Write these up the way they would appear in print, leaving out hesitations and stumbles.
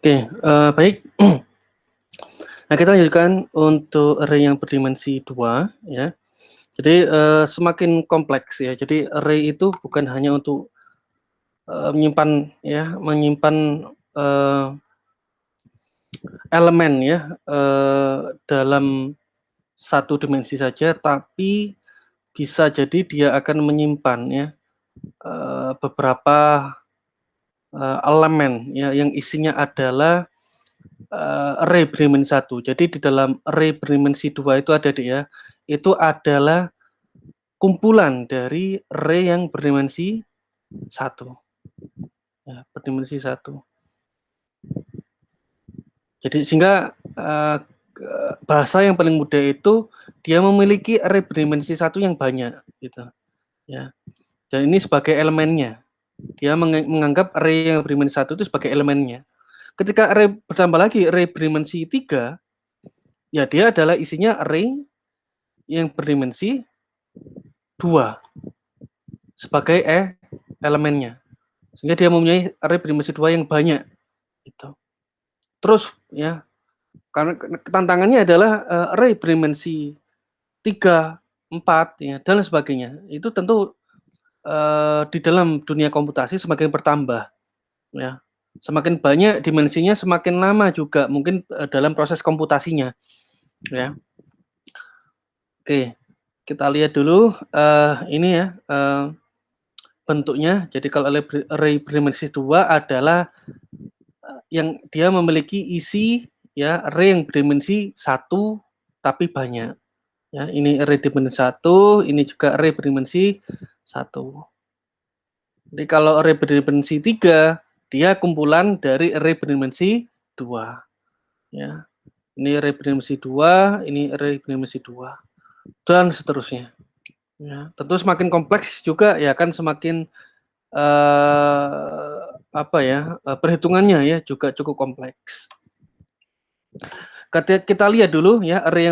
Oke, baik. Nah, kita lanjutkan untuk array yang berdimensi 2 ya. Jadi, semakin kompleks ya. Jadi array itu bukan hanya untuk, menyimpan, eee, elemen ya, dalam satu dimensi saja, tapi bisa jadi dia akan menyimpan ya, beberapa, elemen ya yang isinya adalah array berdimensi 1. Jadi di dalam array berdimensi 2 itu ada ya, itu adalah kumpulan dari array yang berdimensi 1, ya, berdimensi 1. Jadi sehingga, bahasa yang paling mudah itu dia memiliki array berdimensi 1 yang banyak gitu, ya. Dan ini sebagai elemennya. Dia menganggap array yang berdimensi 1 itu sebagai elemennya. Ketika array bertambah lagi, array berdimensi 3, ya dia adalah isinya array yang berdimensi 2 sebagai elemennya. Sehingga dia mempunyai array berdimensi 2 yang banyak gitu. Terus ya, karena tantangannya adalah, array berdimensi 3, 4 ya dan sebagainya. Itu tentu, di dalam dunia komputasi semakin bertambah ya. Semakin banyak dimensinya semakin lama juga mungkin, dalam proses komputasinya ya. Oke, kita lihat dulu, ini ya, bentuknya. Jadi kalau array berdimensi 2 adalah, yang dia memiliki isi ya array yang berdimensi 1 tapi banyak. Ya, ini array berdimensi 1, ini juga array berdimensi 1. Jadi kalau array berdimensi 3, dia kumpulan dari array berdimensi 2. Ya. Ini array berdimensi 2, ini array berdimensi 2, dan seterusnya. Ya, tentu semakin kompleks juga ya kan semakin, perhitungannya ya juga cukup kompleks. Kita lihat dulu ya array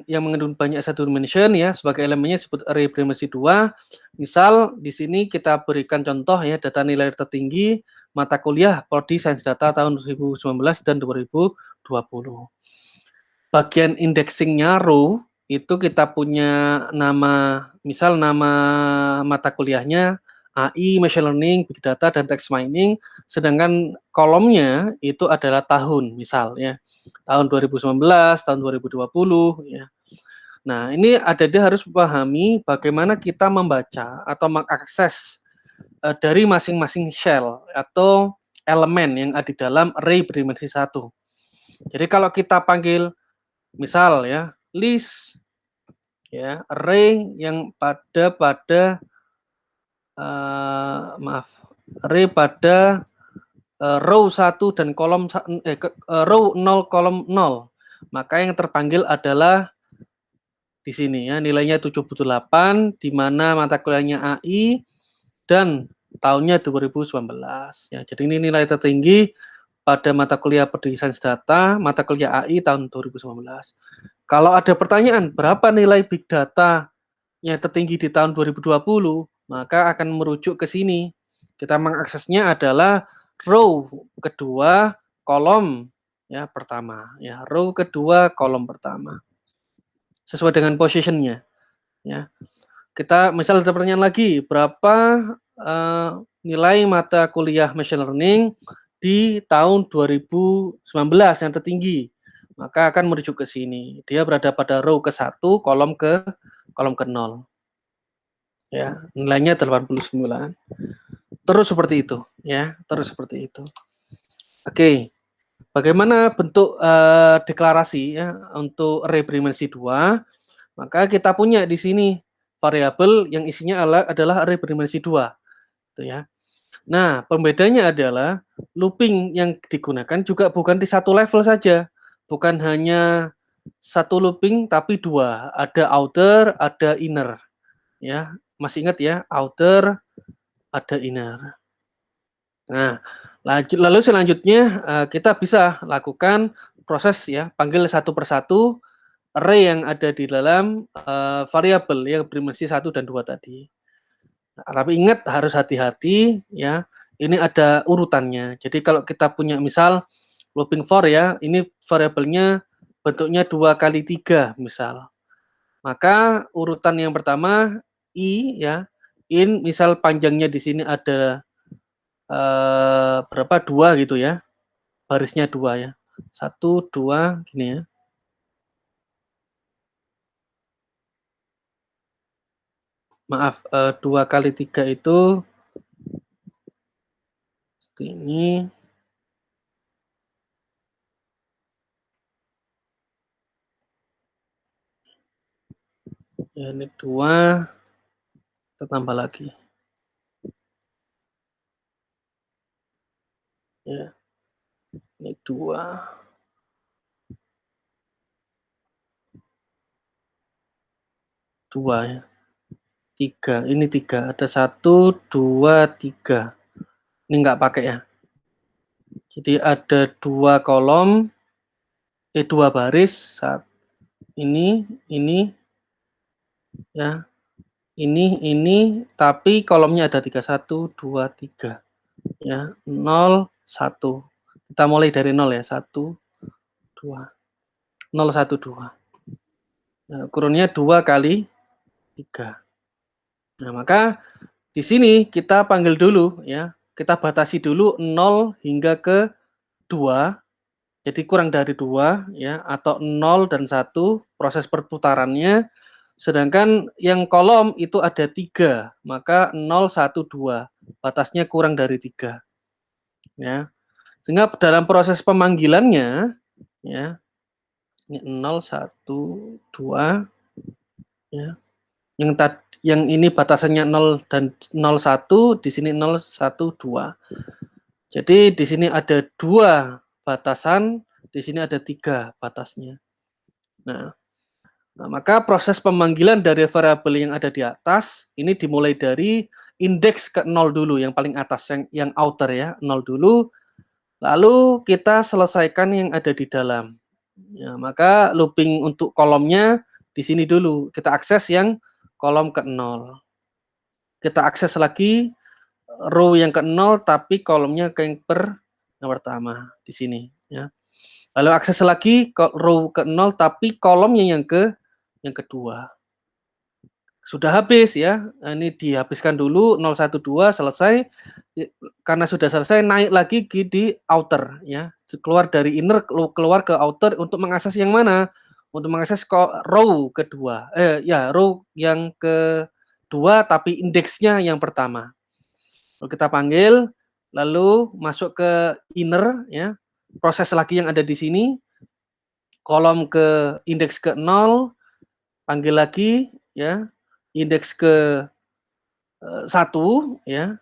yang mengandung banyak satu dimension ya, sebagai elemennya disebut array berdimensi 2. Misal di sini kita berikan contoh ya, data nilai tertinggi mata kuliah Prodi Sains Data tahun 2019 dan 2020. Bagian indexingnya row itu kita punya nama, misal nama mata kuliahnya AI, Machine Learning, Big Data, dan Text Mining, sedangkan kolomnya itu adalah tahun, misal ya, tahun 2019, tahun 2020 ya. Nah, ini dia harus memahami bagaimana kita membaca atau mengakses, dari masing-masing shell atau elemen yang ada di dalam array berdimensi 1. Jadi kalau kita panggil misal ya, list ya, array yang array pada, row 1 dan row 0 kolom 0. Maka yang terpanggil adalah di sini ya, nilainya 78 di mana mata kuliahnya AI dan tahunnya 2019 ya. Jadi ini nilai tertinggi pada mata kuliah Prodi Sains Data, mata kuliah AI tahun 2019. Kalau ada pertanyaan berapa nilai Big Data yang tertinggi di tahun 2020, maka akan merujuk ke sini. Kita mengaksesnya adalah row kedua kolom ya pertama ya, row kedua kolom pertama. Sesuai dengan positionnya ya. Kita misal ada pertanyaan lagi, berapa nilai mata kuliah Machine Learning di tahun 2019 yang tertinggi? Maka akan merujuk ke sini. Dia berada pada row ke-1, kolom ke 0. Ya, nilainya 89. Terus seperti itu, ya, terus seperti itu. Oke, bagaimana bentuk, deklarasi ya untuk array berdimensi 2? Maka kita punya di sini variabel yang isinya adalah array berdimensi 2, gitu ya. Nah, pembedanya adalah looping yang digunakan juga bukan di satu level saja, bukan hanya satu looping tapi 2, ada outer, ada inner, ya. Masih ingat ya, outer, ada inner. Nah, lalu selanjutnya, kita bisa lakukan proses ya, panggil satu persatu array yang ada di dalam, variabel yang berdimensi 1 dan 2 tadi. Nah, tapi ingat harus hati-hati ya, ini ada urutannya. Jadi kalau kita punya misal looping for ya, ini variabelnya bentuknya 2 kali 3 misal. Maka urutan yang pertama I ya, in misal panjangnya di sini ada berapa 2 gitu ya, barisnya 2 ya. 1, 2 gini ya. Maaf, 2 kali 3 itu seperti ini. Ya, ini 2, kita tambah lagi. Ya, ini 2. 2 ya. 3, ini 3, ada 1, 2, 3. Ini enggak pakai ya. Jadi ada 2 kolom, 2 baris, ini, ya, ini, tapi kolomnya ada 3, 1, 2, 3, ya, 0, 1. Kita mulai dari 0 ya, 1, 2, 0, 1, 2. Nah, kurunnya 2 kali 3. Nah, maka di sini kita panggil dulu ya, kita batasi dulu 0 hingga ke 2, jadi kurang dari 2 ya, atau 0 dan 1 proses perputarannya, sedangkan yang kolom itu ada 3, maka 0, 1, 2, batasnya kurang dari 3, ya. Sehingga dalam proses pemanggilannya ya, ini 0, 1, 2 ya, yang ini batasannya 0 dan 0, 1, di sini 0, 1, 2. Jadi di sini ada 2 batasan, di sini ada 3 batasnya. Nah, maka proses pemanggilan dari variabel yang ada di atas, ini dimulai dari indeks ke 0 dulu, yang paling atas, yang outer ya, 0 dulu, lalu kita selesaikan yang ada di dalam. Ya, maka looping untuk kolomnya di sini dulu, kita akses yang kolom ke 0. Kita akses lagi row yang ke 0, tapi kolomnya ke yang pertama, di sini ya. Lalu akses lagi ke row ke 0, tapi kolomnya yang kedua. Sudah habis ya, ini dihabiskan dulu 0, 1, 2 selesai. Karena sudah selesai, naik lagi di outer ya, keluar dari inner, keluar ke outer untuk mengakses yang mana? Untuk mengakses row kedua, ya row yang kedua tapi indeksnya yang pertama. Lalu kita panggil, lalu masuk ke inner ya, proses lagi yang ada di sini, kolom ke indeks ke 0, panggil lagi ya, indeks ke 1 ya,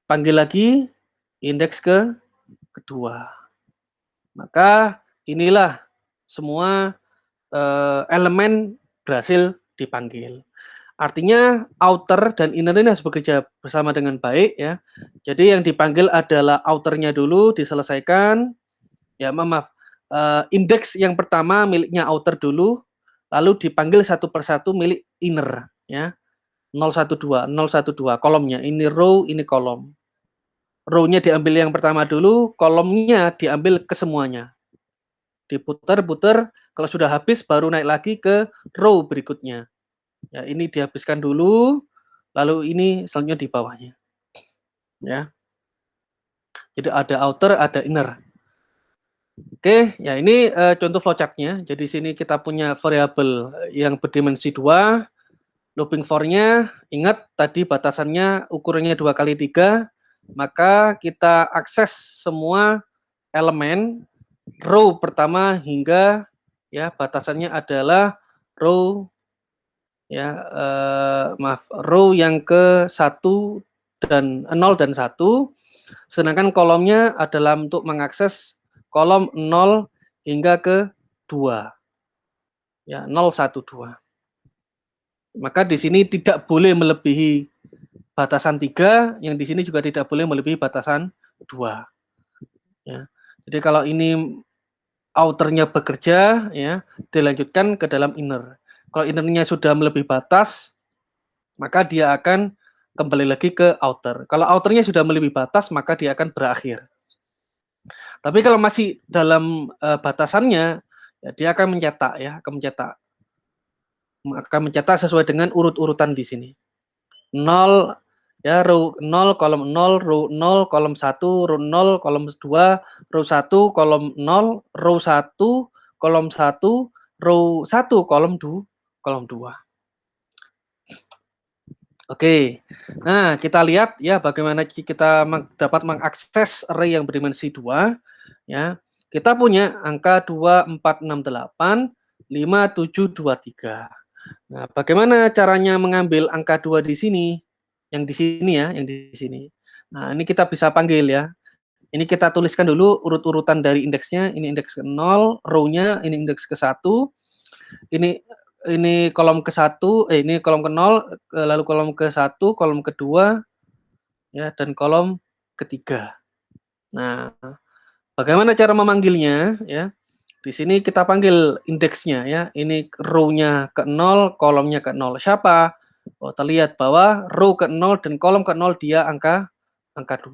panggil lagi indeks ke kedua. Maka inilah semua elemen berhasil dipanggil. Artinya outer dan inner ini harus bekerja bersama dengan baik ya. Jadi yang dipanggil adalah outernya dulu diselesaikan. Ya maaf, indeks yang pertama miliknya outer dulu, lalu dipanggil satu persatu milik inner ya. 012, 012 kolomnya. Ini row, ini kolom. Row-nya diambil yang pertama dulu, kolomnya diambil ke semuanya. Diputar-putar, kalau sudah habis baru naik lagi ke row berikutnya. Ya, ini dihabiskan dulu, lalu ini selanjutnya di bawahnya. Ya. Jadi ada outer, ada inner. Oke, ya ini contoh flowchart-nya. Jadi sini kita punya variabel yang berdimensi 2, looping for-nya, ingat tadi batasannya ukurannya 2 kali 3, maka kita akses semua elemen row pertama hingga ya batasannya adalah row ya, maaf, row yang ke 1 dan 0 dan 1, sedangkan kolomnya adalah untuk mengakses kolom 0 hingga ke 2. Ya, 0, 1, 2. Maka di sini tidak boleh melebihi batasan 3, yang di sini juga tidak boleh melebihi batasan 2. Ya. Jadi kalau ini outernya bekerja ya, dilanjutkan ke dalam inner. Kalau innernya sudah melebihi batas, maka dia akan kembali lagi ke outer. Kalau outernya sudah melebihi batas, maka dia akan berakhir. Tapi kalau masih dalam, batasannya, ya dia akan mencetak ya, akan mencetak sesuai dengan urut-urutan di sini. 0 ya, row 0, kolom 0, row 0, kolom 1, row 0, kolom 2, row 1, kolom 0, row 1, kolom 1, row 1, kolom 2. Oke. Nah, kita lihat ya bagaimana kita dapat mengakses array yang berdimensi 2 ya. Kita punya angka 2, 4, 6, 8, 5, 7, 2, 3. Nah, bagaimana caranya mengambil angka 2 di sini? Yang di sini ya, yang di sini. Nah, ini kita bisa panggil ya. Ini kita tuliskan dulu urut-urutan dari indeksnya. Ini indeks ke 0, row-nya ini indeks ke 1. Ini kolom ke-1, ini kolom ke-0, lalu kolom ke-1, kolom kedua, ya, dan kolom ketiga. Nah, bagaimana cara memanggilnya ya? Di sini kita panggil indeksnya ya. Ini row-nya ke 0, kolomnya ke 0. Siapa? Oh, terlihat bahwa row ke 0 dan kolom ke 0 dia angka 2.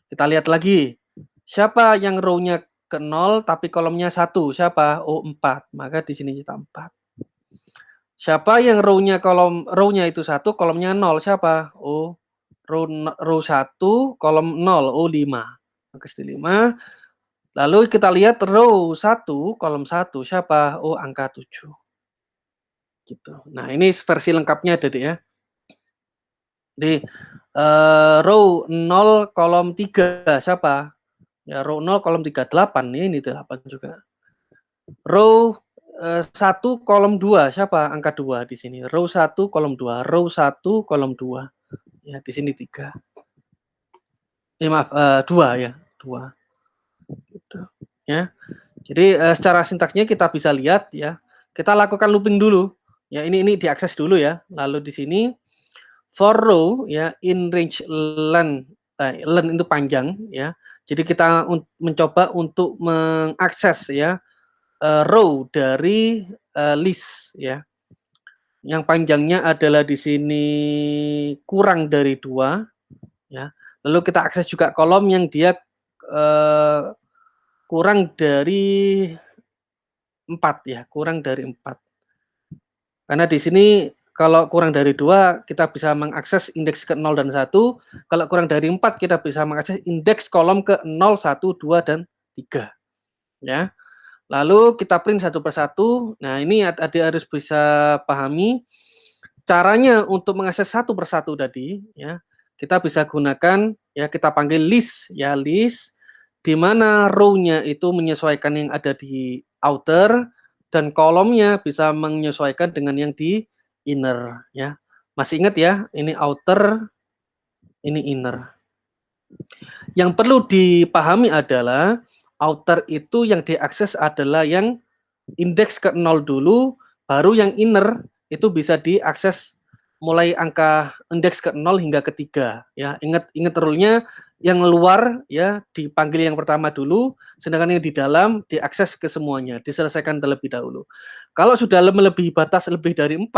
Kita lihat lagi. Siapa yang row-nya ke 0 tapi kolomnya 1? Siapa? Oh, 4. Maka di sini kita 4. Siapa yang row-nya itu 1, kolomnya 0? Siapa? Oh, row 1, kolom 0. Oh, 5. Maka di 5. Lalu kita lihat row 1, kolom 1, siapa? Oh, angka 7. Gitu. Nah, ini versi lengkapnya Dede ya. Di row 0, kolom 3, siapa? Ya, row 0, kolom 3, 8. Ini 8 juga. Row 1, kolom 2, siapa? Angka 2 di sini. Row 1, kolom 2. Row 1, kolom 2. Ya, di sini 3. Maaf, 2 ya, 2. Gitu. Ya. Jadi secara sintaksnya kita bisa lihat ya. Kita lakukan looping dulu. Ya, ini diakses dulu ya. Lalu di sini for row ya in range len itu panjang ya. Jadi kita mencoba untuk mengakses ya row dari list ya. Yang panjangnya adalah di sini kurang dari 2 ya. Lalu kita akses juga kolom yang dia kurang dari 4 ya, kurang dari 4. Karena di sini kalau kurang dari 2 kita bisa mengakses indeks ke 0 dan 1, kalau kurang dari 4 kita bisa mengakses indeks kolom ke 0, 1, 2, dan 3, ya. Lalu kita print satu persatu. Nah, ini Adik harus bisa pahami caranya untuk mengakses satu persatu tadi, ya. Kita bisa gunakan ya kita panggil list ya, list di mana row-nya itu menyesuaikan yang ada di outer dan kolomnya bisa menyesuaikan dengan yang di inner ya. Masih ingat ya, ini outer, ini inner. Yang perlu dipahami adalah outer itu yang diakses adalah yang indeks ke 0 dulu, baru yang inner itu bisa diakses mulai angka indeks ke 0 hingga ke 3 ya. Ingat rule-nya, yang luar ya dipanggil yang pertama dulu, sedangkan yang di dalam diakses ke semuanya, diselesaikan terlebih dahulu. Kalau sudah melebihi batas lebih dari 4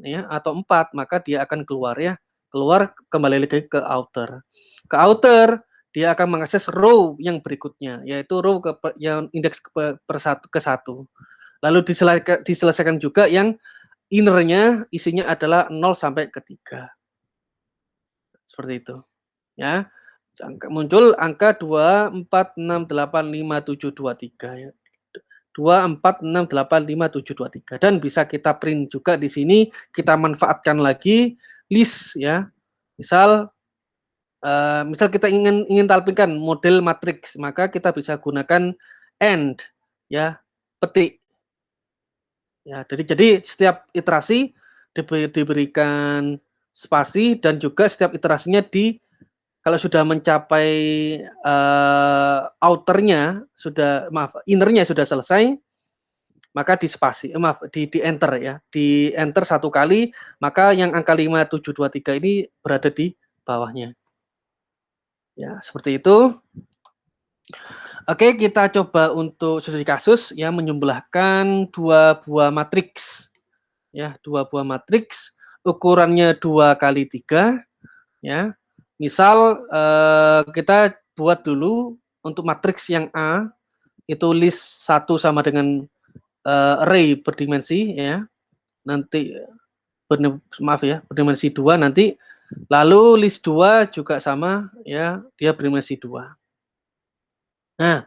ya atau 4, maka dia akan keluar ya. Keluar kembali lagi ke outer. Ke outer dia akan mengakses row yang berikutnya, yaitu row yang indeks ke 1. Lalu diselesaikan juga yang inner-nya isinya adalah 0 sampai ke 3. Seperti itu, ya. Muncul angka 2, 4, 6, 8, 5, 7, 2, 3 ya. 2, 4, 6, 8, 5, 7, 2, 3 dan bisa kita print juga di sini, kita manfaatkan lagi list ya. Misal kita ingin tampilkan model matriks, maka kita bisa gunakan AND ya, petik. Ya, jadi setiap iterasi diberikan spasi dan juga setiap iterasinya kalau sudah mencapai, outer-nya inner-nya sudah selesai, maka di-enter ya, di-enter 1 kali, maka yang angka 5, 7, 2, 3 ini berada di bawahnya. Ya, seperti itu. Oke, kita coba untuk studi kasus ya, menjumlahkan 2 buah matriks. Ya, 2 buah matriks, ukurannya 2 kali 3 ya. Misal, kita buat dulu untuk matriks yang A itu list 1 sama dengan array berdimensi ya. Nanti maaf ya, berdimensi 2 nanti. Lalu list 2 juga sama ya, dia berdimensi 2. Nah,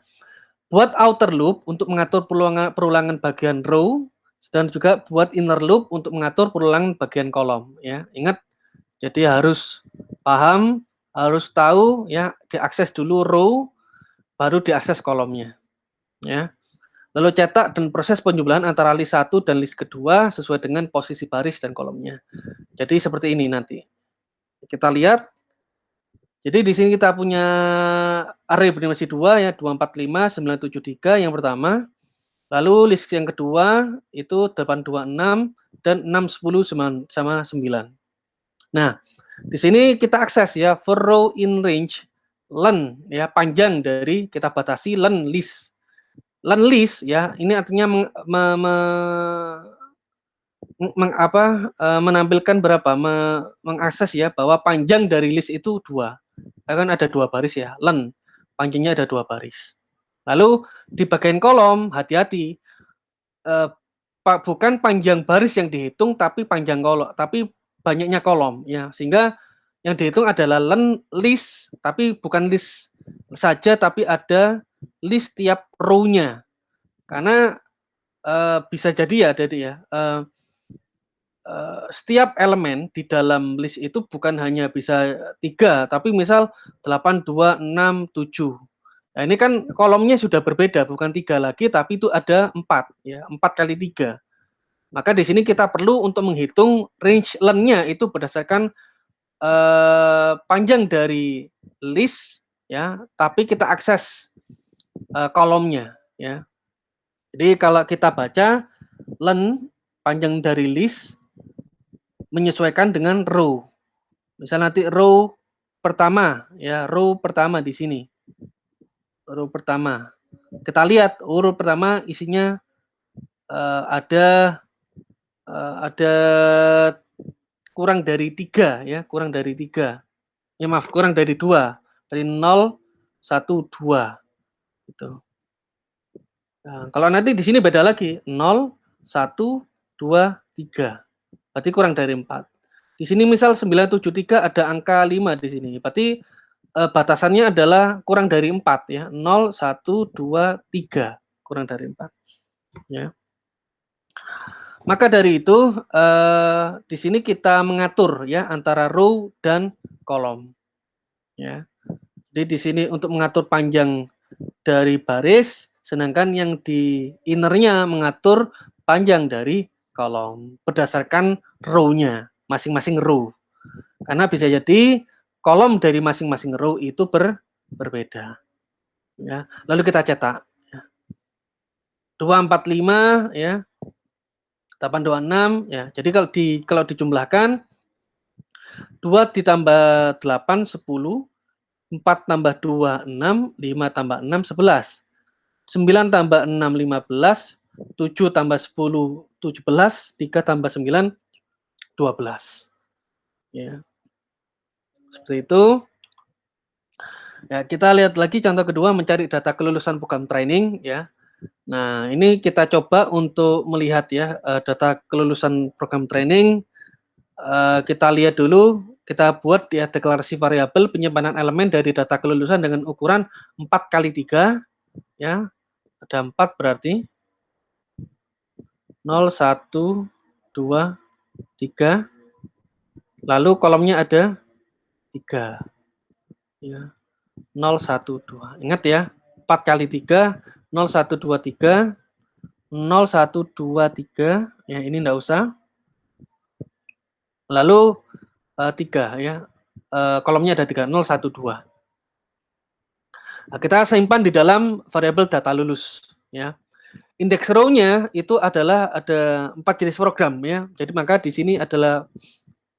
buat outer loop untuk mengatur perulangan bagian row dan juga buat inner loop untuk mengatur perulangan bagian kolom ya. Ingat, jadi harus paham, harus tahu ya, diakses dulu row baru diakses kolomnya ya. Lalu cetak dan proses penjumlahan antara list 1 dan list kedua sesuai dengan posisi baris dan kolomnya. Jadi seperti ini nanti. Kita lihat. Jadi di sini kita punya array berdimensi 2 ya, 245, 973 yang pertama. Lalu list yang kedua itu 826 dan 610 sama 9. Nah, di sini kita akses ya for row in range len ya, panjang dari kita batasi len list. Len list ya, ini artinya menampilkan berapa, mengakses ya bahwa panjang dari list itu 2. Kan ada 2 baris ya, len panjangnya ada 2 baris. Lalu di bagian kolom hati-hati, bukan panjang baris yang dihitung tapi panjang kolom, tapi banyaknya kolom ya, sehingga yang dihitung adalah len list, tapi bukan list saja tapi ada list tiap row-nya. Karena bisa jadi ya Dedi ya, setiap elemen di dalam list itu bukan hanya bisa 3, tapi misal 8, 2, 6, 7. Nah, ini kan kolomnya sudah berbeda, bukan 3 lagi, tapi itu ada 4 ya, 4 kali 3. Maka di sini kita perlu untuk menghitung range len-nya itu berdasarkan panjang dari list ya, tapi kita akses kolomnya ya. Jadi kalau kita baca len panjang dari list menyesuaikan dengan row. Misal nanti row pertama ya, row pertama di sini. Row pertama. Kita lihat row pertama isinya ada kurang dari 3 ya, kurang dari 3. Ya maaf, kurang dari 2. Dari 0, 1, 2 gitu. Nah, kalau nanti di sini beda lagi, 0, 1, 2, 3. Berarti kurang dari 4. Di sini misal 973 ada angka 5 di sini. Berarti batasannya adalah kurang dari 4 ya. 0, 1, 2, 3. Kurang dari 4. Ya. Maka dari itu di sini kita mengatur ya antara row dan kolom. Ya. Jadi di sini untuk mengatur panjang dari baris, sedangkan yang di innernya mengatur panjang dari kolom berdasarkan row-nya, masing-masing row. Karena bisa jadi kolom dari masing-masing row itu berbeda. Ya. Lalu kita cetak. Ya. 245 ya. 826 ya. Jadi kalau dijumlahkan 2 ditambah 8 10, 4 tambah 2 6, 5 tambah 6 11. 9 tambah 6 15, 7 tambah 10 17, 3 tambah 9 12. Ya. Seperti itu. Ya, kita lihat lagi contoh kedua, mencari data kelulusan program training ya. Nah, ini kita coba untuk melihat ya data kelulusan program training. Kita lihat dulu, kita buat ya deklarasi variabel penyimpanan elemen dari data kelulusan dengan ukuran 4 kali 3 ya. Ada 4 berarti 0 1 2 3. Lalu kolomnya ada 3. Ya. 0 1 2. Ingat ya, 4 kali 3 0 1 2 3 0 1 2 3 ya, ini enggak usah. Lalu 3 ya. Kolomnya ada 3 0 1 2. Nah, kita simpan di dalam variabel data lulus ya. Indeks row-nya itu adalah ada 4 jenis program ya. Jadi maka di sini adalah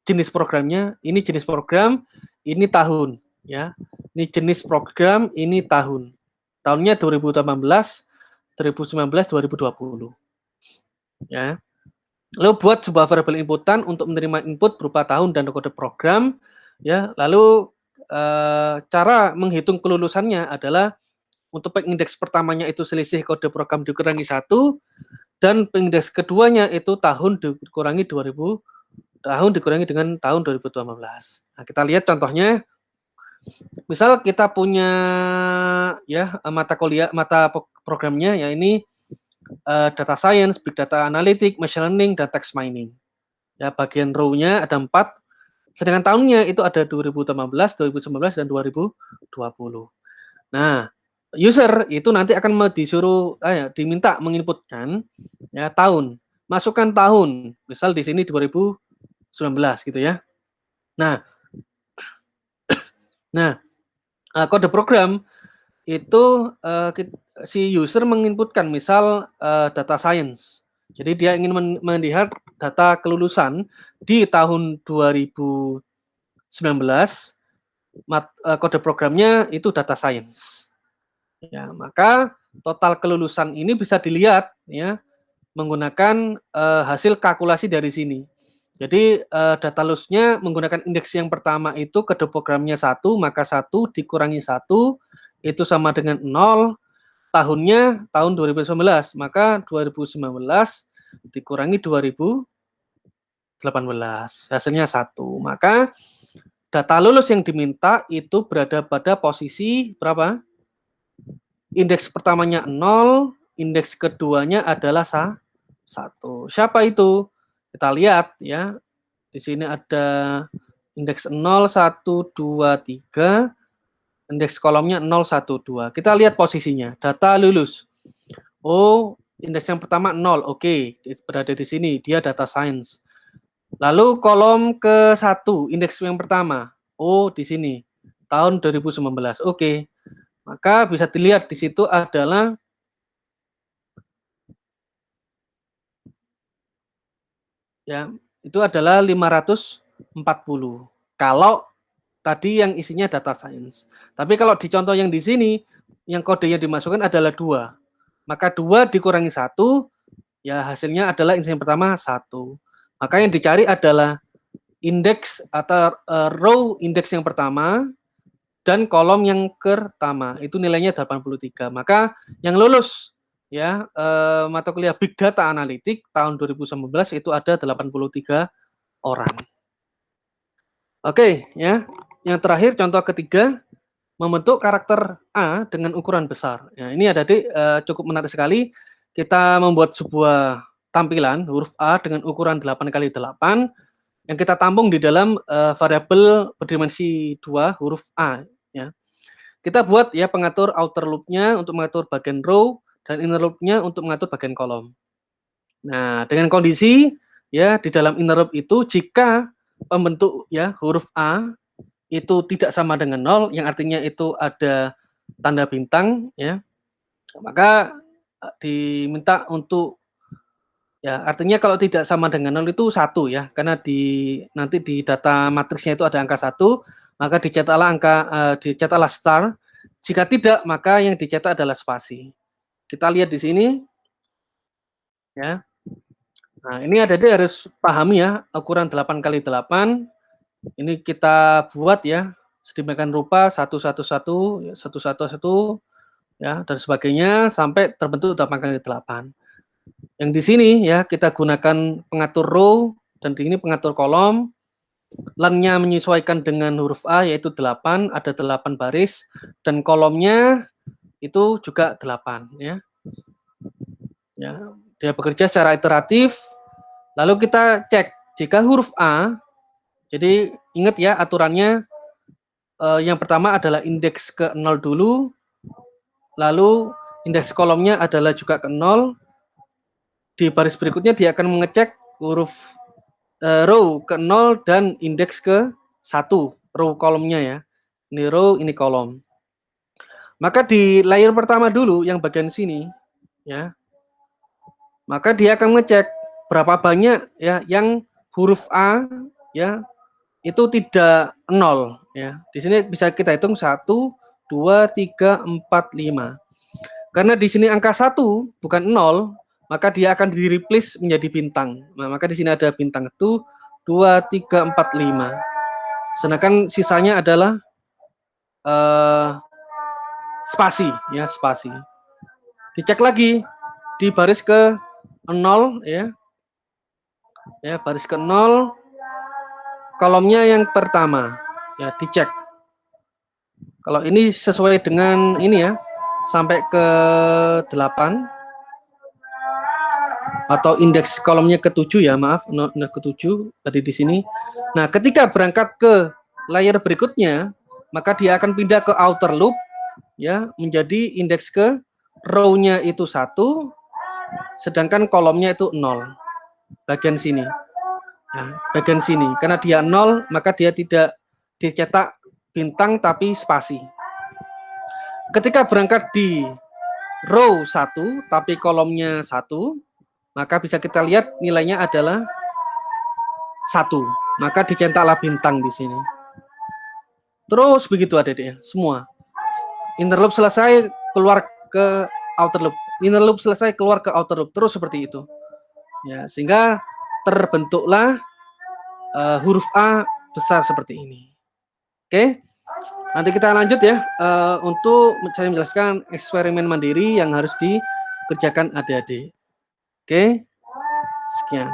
jenis programnya, ini jenis program, ini tahun ya. Ini jenis program, ini tahun. Tahunnya 2018, 2019, 2020. Ya. Lalu buat sebuah variabel inputan untuk menerima input berupa tahun dan kode program ya. Lalu cara menghitung kelulusannya adalah untuk pengindeks pertamanya itu selisih kode program dikurangi 1, dan pengindeks keduanya itu tahun dikurangi dengan tahun 2018. Nah, kita lihat contohnya. Misal kita punya ya mata programnya ya ini data science, big data analytics, machine learning, dan text mining. Ya, bagian row-nya ada 4, sedangkan tahunnya itu ada 2018, 2019, dan 2020. Nah, user itu nanti akan disuruh diminta menginputkan ya tahun. Masukkan tahun. Misal di sini 2019 gitu ya. Nah, kode program itu si user menginputkan misal data science. Jadi dia ingin melihat data kelulusan di tahun 2019, kode programnya itu data science. Ya, maka total kelulusan ini bisa dilihat ya menggunakan hasil kalkulasi dari sini. Jadi data loss-nya menggunakan indeks yang pertama itu kode programnya 1, maka 1 dikurangi 1 itu sama dengan 0, tahunnya tahun 2019, maka 2019 dikurangi 2018, hasilnya 1. Maka data lulus yang diminta itu berada pada posisi berapa? Indeks pertamanya 0, indeks keduanya adalah 1. Siapa itu? Kita lihat ya. Di sini ada indeks 0, 1, 2, 3. Indeks kolomnya 0, 1, 2. Kita lihat posisinya. Data lulus. Oh, indeks yang pertama 0. Oke, berada di sini. Dia data science. Lalu kolom ke-1, indeks yang pertama. Oh, di sini. Tahun 2019. Oke. Maka bisa dilihat di situ adalah ya, itu adalah 540. Kalau tadi yang isinya data science. Tapi kalau di contoh yang di sini, yang kodenya dimasukkan adalah 2. Maka 2 dikurangi 1, ya hasilnya adalah indeks yang pertama 1. Maka yang dicari adalah indeks atau row indeks yang pertama dan kolom yang pertama. Itu nilainya 83. Maka yang lulus ya mata kuliah Big Data Analytics tahun 2019 itu ada 83 orang. Oke, ya. Yang terakhir contoh ketiga, membentuk karakter A dengan ukuran besar. Ya, ini ada cukup menarik sekali. Kita membuat sebuah tampilan huruf A dengan ukuran 8x8 yang kita tampung di dalam variabel berdimensi 2 huruf A ya. Kita buat ya pengatur outer loop-nya untuk mengatur bagian row dan inner loop-nya untuk mengatur bagian kolom. Nah, dengan kondisi ya di dalam inner loop itu jika pembentuk ya huruf A itu tidak sama dengan 0, yang artinya itu ada tanda bintang ya, maka diminta untuk ya artinya kalau tidak sama dengan 0 itu 1 ya, karena nanti di data matriksnya itu ada angka 1, maka dicetaklah star. Jika tidak, maka yang dicetak adalah spasi. Kita lihat di sini ya. Nah, ini harus pahami ya ukuran 8x8. Ini kita buat ya sedemikian rupa 111 ya dan sebagainya sampai terbentuk 8x8. Yang di sini ya kita gunakan pengatur row dan di ini pengatur kolom. Len-nya menyesuaikan dengan huruf A yaitu 8, ada 8 baris dan kolomnya itu juga 8 ya. Ya, dia bekerja secara iteratif. Lalu kita cek jika huruf A, jadi ingat ya aturannya yang pertama adalah indeks ke 0 dulu, lalu indeks kolomnya adalah juga ke 0. Di baris berikutnya dia akan mengecek huruf row ke 0 dan indeks ke 1, row kolomnya ya. Ini row, ini kolom. Maka di layer pertama dulu yang bagian sini ya. Maka dia akan mengecek berapa banyak ya yang huruf A ya itu tidak 0 ya. Di sini bisa kita hitung 1, 2, 3, 4, 5. Karena di sini angka 1 bukan 0, maka dia akan di-replace menjadi bintang. Nah, maka di sini ada bintang itu 2, 3, 4, 5. Sedangkan sisanya adalah spasi ya, spasi. Dicek lagi di baris ke 0 ya. Ya, baris ke 0 kolomnya yang pertama. Ya, dicek. Kalau ini sesuai dengan ini ya, sampai ke 8 atau indeks kolomnya ke-7 ya, maaf, ke-7 tadi di sini. Nah, ketika berangkat ke layer berikutnya, maka dia akan pindah ke outer loop ya, menjadi indeks ke row-nya itu 1, sedangkan kolomnya itu 0. Bagian sini. Nah, bagian sini. Karena dia 0, maka dia tidak dicetak bintang tapi spasi. Ketika berangkat di row 1 tapi kolomnya 1, maka bisa kita lihat nilainya adalah 1. Maka dicetaklah bintang di sini. Terus begitu adik-adik ya, semua. Inner loop selesai, keluar ke outer loop. Inner loop selesai, keluar ke outer loop. Terus seperti itu. Ya, sehingga terbentuklah huruf A besar seperti ini. Oke. Nanti kita lanjut ya, untuk saya menjelaskan eksperimen mandiri yang harus dikerjakan adik-adik. Oke, sekian.